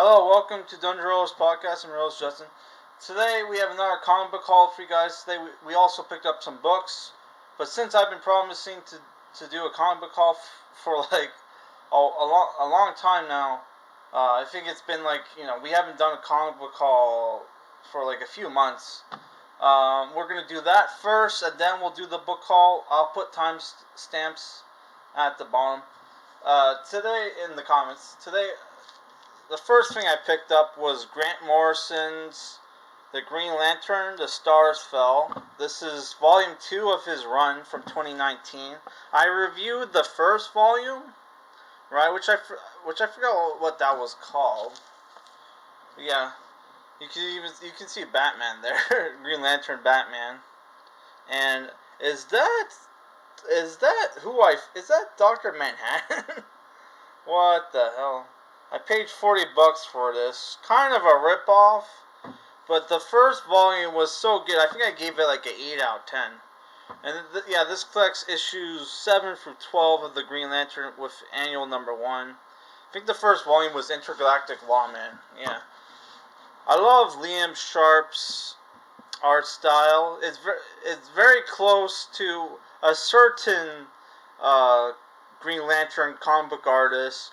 Hello, welcome to Dungeon Rollers Podcast. I'm your host, Justin. Today we have another comic book haul for you guys. Today we also picked up some books, but since I've been promising to do a comic book haul for like a long time now, I think it's been like, we haven't done a comic book haul for like a few months. We're going to do that first, and then we'll do the book haul. I'll put time stamps at the bottom. Today in the comments, the first thing I picked up was Grant Morrison's The Green Lantern, The Stars Fell. This is volume 2 of his run from 2019. I reviewed the first volume, right, which I forgot what that was called. But yeah, you can see Batman there, Green Lantern Batman. And is that Dr. Manhattan? What the hell? I paid $40 for this. Kind of a ripoff, but the first volume was so good. I think I gave it like an 8 out of 10. And this collects issues 7 through 12 of the Green Lantern with annual number 1. I think the first volume was Intergalactic Lawman. Yeah. I love Liam Sharp's art style. It's very close to a certain Green Lantern comic book artist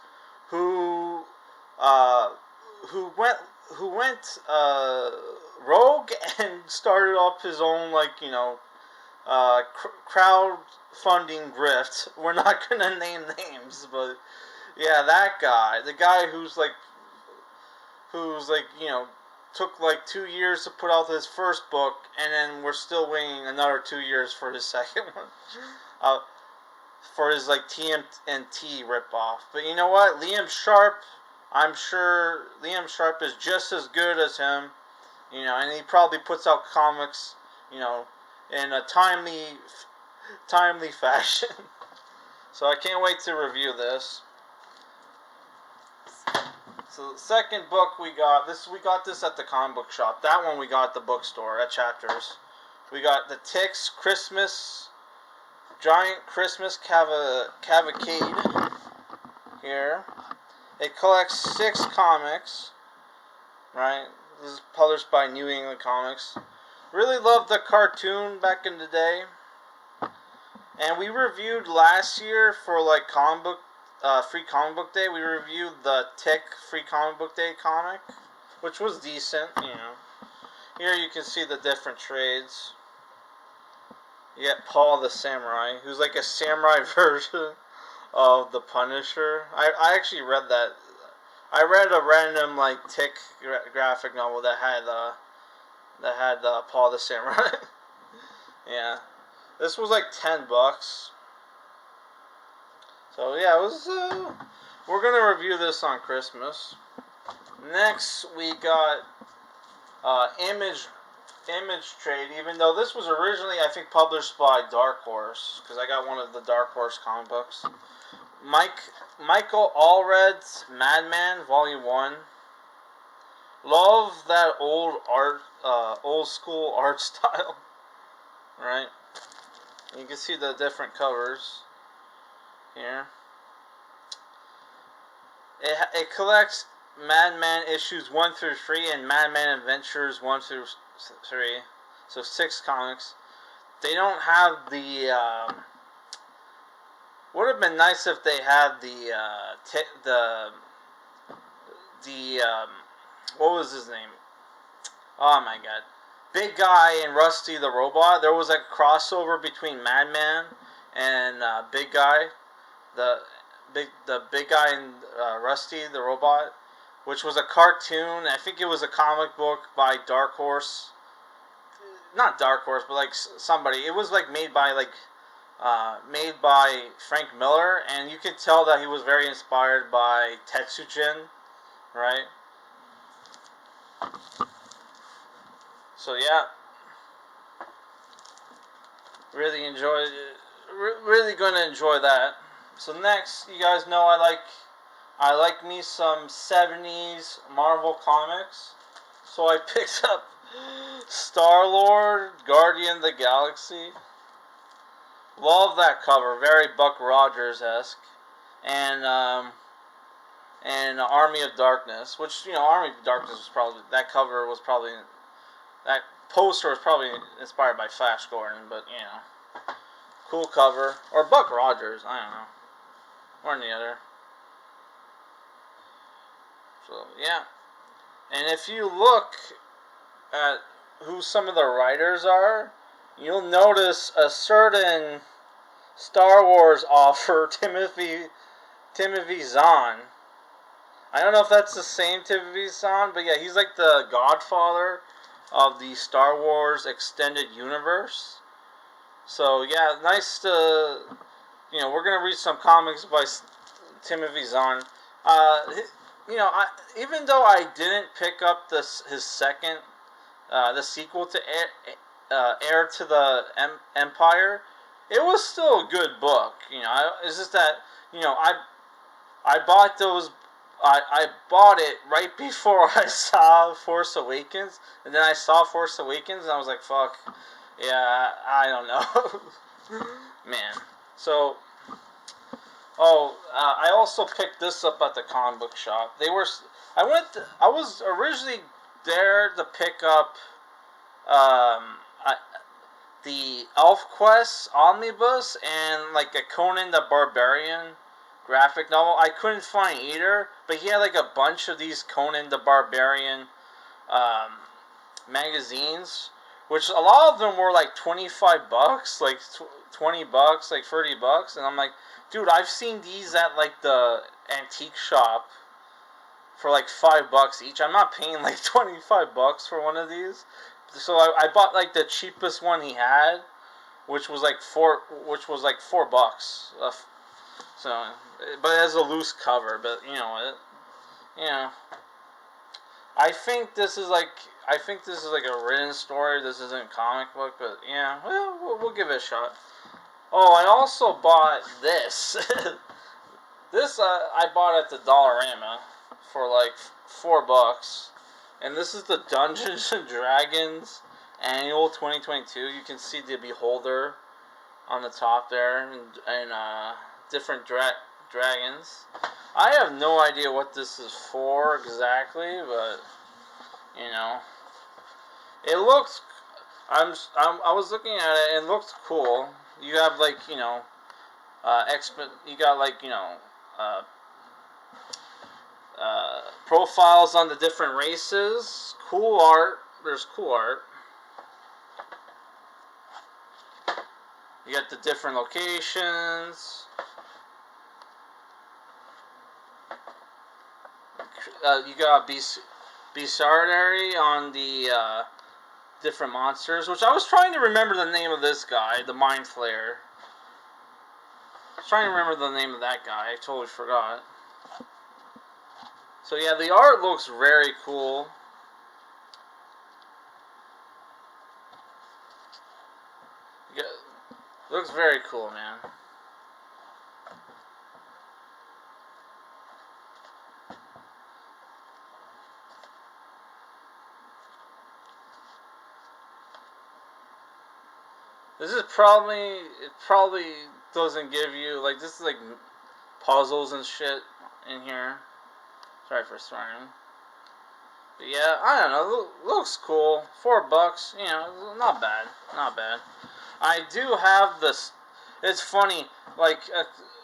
who went rogue and started up his own crowdfunding grift. We're not gonna name names, but yeah, that guy, the guy who's took like 2 years to put out his first book, and then we're still waiting another 2 years for his second one. For his TMNT ripoff. But you know what? Liam Sharp, I'm sure Liam Sharp is just as good as him, and he probably puts out comics, in a timely fashion. So I can't wait to review this. So the second book we got this at the comic book shop. That one we got at the bookstore at Chapters. We got the Ticks Giant Christmas Cavalcade here. It collects 6 comics, right? This is published by New England Comics. Really loved the cartoon back in the day. And we reviewed last year for Free Comic Book Day. We reviewed the Tick Free Comic Book Day comic, which was decent, Here you can see the different trades. You get Paul the Samurai, who's like a samurai version of the Punisher. I actually read that. I read a random Tick graphic novel that had Paul the Samurai. Yeah, this was like $10. So yeah, it was. We're gonna review this on Christmas. Next, we got Image trade, even though this was originally, I think, published by Dark Horse, because I got one of the Dark Horse comic books. Michael Allred's Madman, Volume 1. Love that old school art style, right? You can see the different covers here. It collects Madman issues 1 through 3 and Madman Adventures 1 through 3, so 6 comics. They don't have the. Would have been nice if they had what was his name? Oh my god, Big Guy and Rusty the Robot. There was a crossover between Madman and Big Guy, the Big Guy and Rusty the Robot, which was a cartoon. I think it was a comic book by Dark Horse. Not Dark Horse, but somebody. It was made by Frank Miller, and you could tell that he was very inspired by Tetsujin, right? So yeah, really gonna enjoy that. So next, you guys know I like me some 70s Marvel comics. So I picked up Star-Lord, Guardian of the Galaxy. Love that cover, very Buck Rogers-esque. And and Army of Darkness, which, Army of Darkness was probably, that cover was probably, that poster was probably inspired by Flash Gordon, but, cool cover. Or Buck Rogers, I don't know. One or the other. So, yeah. And if you look at who some of the writers are, you'll notice a certain Star Wars author, Timothy Zahn. I don't know if that's the same Timothy Zahn, but yeah, he's like the godfather of the Star Wars extended universe. So yeah, nice to, we're gonna read some comics by Timothy Zahn. Even though I didn't pick up his second, the sequel to Heir to the Empire, it was still a good book. It's just that, I bought those. I bought it right before I saw Force Awakens, and then I saw Force Awakens, and I was like, "Fuck, yeah, I don't know, man." So, I also picked this up at the comic book shop. I was originally there to pick up, the ElfQuest omnibus and like a Conan the Barbarian graphic novel. I couldn't find either, but he had like a bunch of these Conan the Barbarian magazines, which a lot of them were like $25, like $20, like $30, and I'm like, dude, I've seen these at like the antique shop for like $5 each. I'm not paying like $25 for one of these. So I bought like the cheapest one he had, which was like $4. So, but it has a loose cover. But I think this is like a written story. This isn't a comic book, but yeah, well, we'll give it a shot. Oh, I also bought this. This I bought at the Dollarama for like $4. And this is the Dungeons and Dragons Annual 2022. You can see the Beholder on the top there, and different dragons. I have no idea what this is for exactly, but it looks. I was looking at it, and it looked cool. You have like you got like profiles on the different races. Cool art. There's cool art. You got the different locations. You got Bizarre on the different monsters, which I was trying to remember the name of this guy, the Mind Flayer. I was trying to remember the name of that guy. I totally forgot. So yeah, the art looks very cool. Yeah, looks very cool, man. This is it probably doesn't give you, like, this is like puzzles and shit in here. Sorry for swearing. But yeah, I don't know, looks cool. $4, not bad, not bad. I do have this, it's funny, like,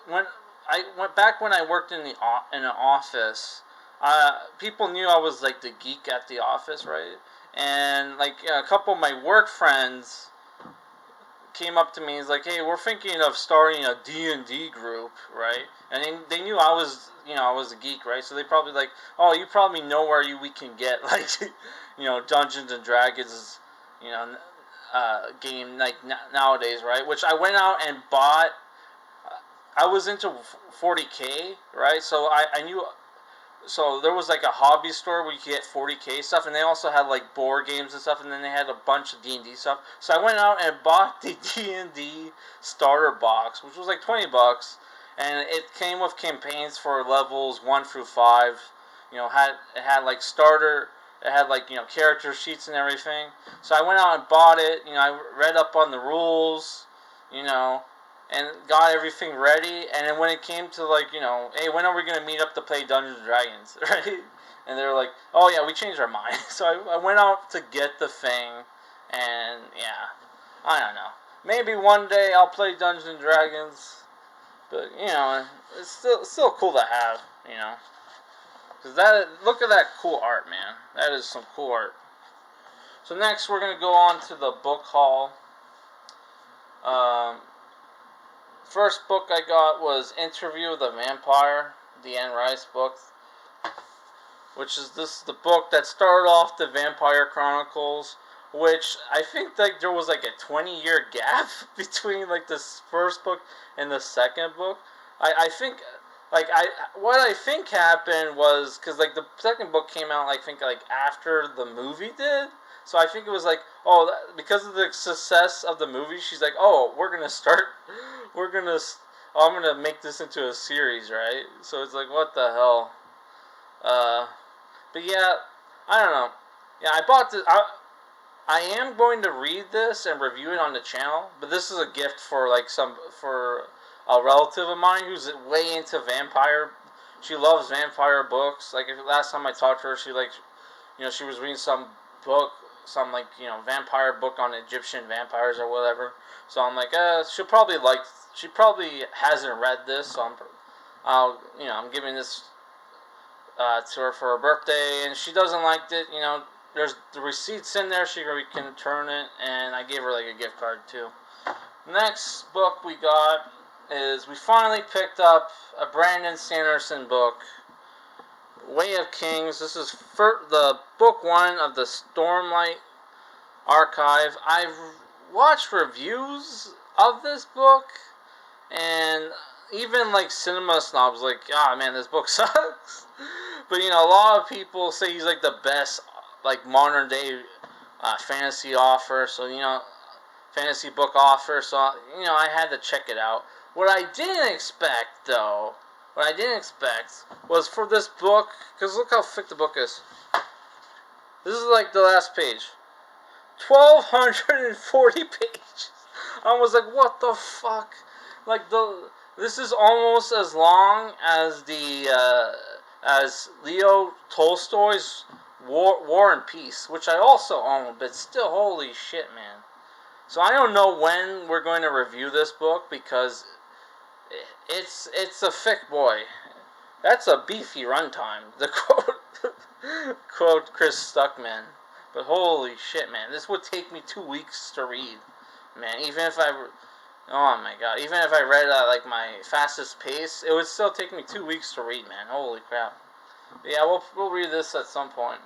when I worked in an office, people knew I was like the geek at the office, right? And like a couple of my work friends came up to me and was like, "Hey, we're thinking of starting a D&D group, right?" And they knew I was a geek, right? So they probably like, "Oh, you probably know where we can get like, Dungeons and Dragons, game like nowadays, right?" Which I went out and bought. I was into 40K, right? So I knew. So there was like a hobby store where you could get 40K stuff, and they also had like board games and stuff, and then they had a bunch of D&D stuff. So I went out and bought the D&D starter box, which was like $20, and it came with campaigns for levels 1 through 5. It had like starter, it had like character sheets and everything. So I went out and bought it. I read up on the rules, and got everything ready. And then when it came to like, hey, when are we gonna meet up to play Dungeons and Dragons, right? And they're like, oh yeah, we changed our mind. So I went out to get the thing, and yeah, I don't know. Maybe one day I'll play Dungeons and Dragons, but it's still cool to have, Cause look at that cool art, man. That is some cool art. So next we're gonna go on to the book haul. First book I got was Interview with a Vampire, the Anne Rice book, which is the book that started off the Vampire Chronicles, which I think like there was like a 20-year gap between like this first book and the second book. I think what I think happened was because like the second book came out I think like after the movie did. So I think it was like, because of the success of the movie, she's like, I'm gonna make this into a series, right? So it's like, what the hell? But yeah, I don't know. Yeah, I bought this. I am going to read this and review it on the channel, but this is a gift for for a relative of mine who's way into vampire. She loves vampire books. Like last time I talked to her, she she was reading some book, vampire book on Egyptian vampires or whatever. So I'm like, she probably hasn't read this, so I'm giving this to her for her birthday, and she doesn't like it. There's the receipts in there. She can return it, and I gave her like a gift card too. Next book we got is we finally picked up a Brandon Sanderson book, Way of Kings. This is the book 1 of the Stormlight Archive. I've watched reviews of this book, and even like cinema snobs like, man, this book sucks. But a lot of people say he's like the best like modern day fantasy author. So fantasy book author. So I had to check it out. What I didn't expect was for this book, because look how thick the book is. This is like the last page. 1,240 pages. I was like, what the fuck? Like this is almost as long as as Leo Tolstoy's War and Peace, which I also own, but still, holy shit, man. So I don't know when we're going to review this book, because it's a thick boy. That's a beefy runtime, the quote Chris Stuckman. But holy shit, man, this would take me 2 weeks to read, man. Even if I read at like my fastest pace, it would still take me 2 weeks to read, man. Holy crap. But yeah, we'll read this at some point.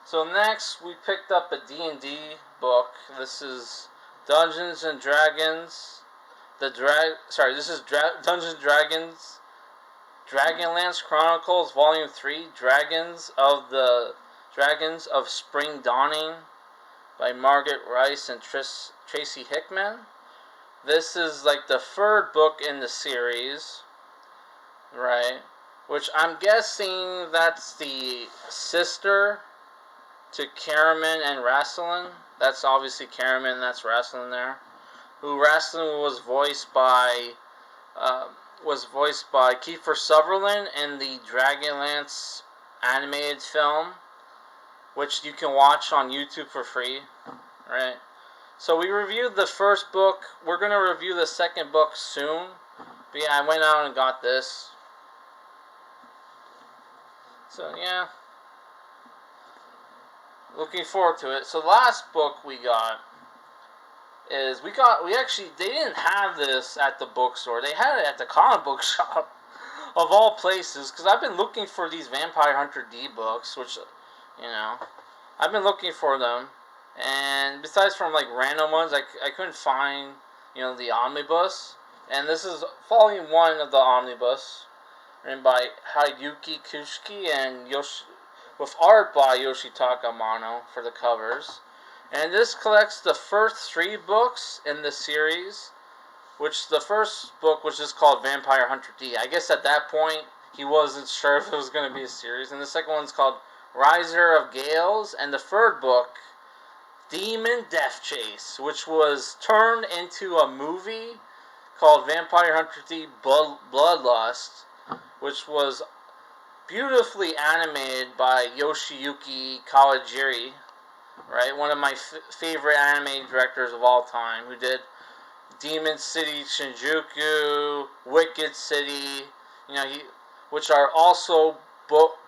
So next, we picked up a D&D book. This is Dungeons and Dragons. This is Dungeons and Dragons, Dragonlance Chronicles, Volume 3, Dragons of Spring Dawning, by Margaret Rice and Tracy Hickman. This is like the third book in the series, right? Which I'm guessing that's the sister to Caraman and Rassilon. That's obviously Caraman, that's Rassilon there. Who Rassilon was voiced by Kiefer Sutherland in the Dragonlance animated film, which you can watch on YouTube for free, right? So we reviewed the first book. We're going to review the second book soon. But yeah, I went out and got this. So yeah, looking forward to it. So the last book we got is they didn't have this at the bookstore. They had it at the comic book shop of all places, because I've been looking for these Vampire Hunter D books, which I've been looking for them, and besides from like random ones, I couldn't find the omnibus. And this is volume 1 of the omnibus, written by Hideyuki Kushiki and with art by Yoshitaka Amano for the covers. And this collects the first 3 books in the series, which the first book was just called Vampire Hunter D. I guess at that point he wasn't sure if it was going to be a series. And the second one's called Riser of Gales, and the third book, Demon Death Chase, which was turned into a movie called Vampire Hunter D Bloodlust, which was beautifully animated by Yoshiyuki Kawajiri, right? One of my favorite anime directors of all time, who did Demon City Shinjuku, Wicked City, which are also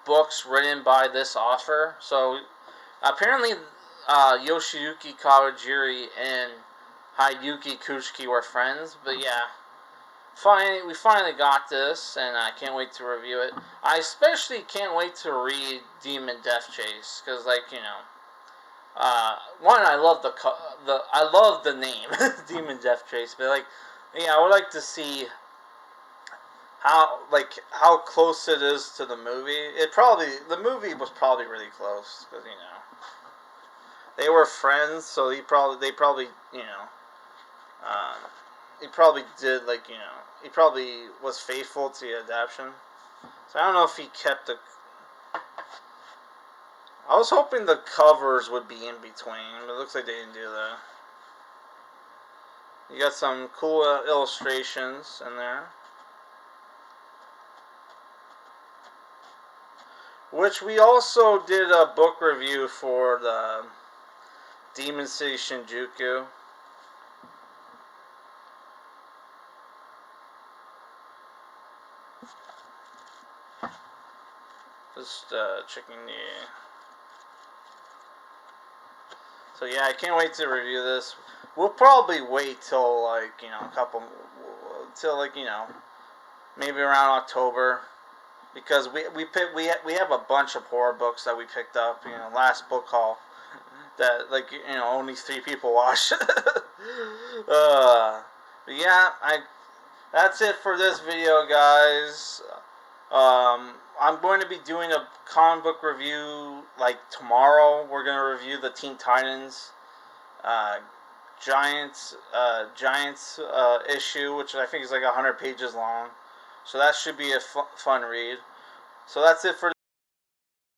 books written by this author. So apparently, Yoshiyuki Kawajiri and Hideyuki Kuchiki were friends. But yeah, we finally got this, and I can't wait to review it. I especially can't wait to read Demon Death Chase, because one, I love the name Demon Death Chase, but I would like to see how close it is to the movie. The movie was probably really close, because they were friends, so he probably he probably did he probably was faithful to the adaptation. So I don't know if he kept the. I was hoping the covers would be in between, but it looks like they didn't do that. You got some cool illustrations in there, which we also did a book review for the Demon City Shinjuku. Just checking the. So yeah, I can't wait to review this. We'll probably wait till maybe around October, because we have a bunch of horror books that we picked up. Last book haul that only 3 people watched. But yeah, that's it for this video, guys. I'm going to be doing a comic book review tomorrow. We're going to review the Teen Titans Giants issue, which I think is 100 pages long. So that should be a fun read. So that's it for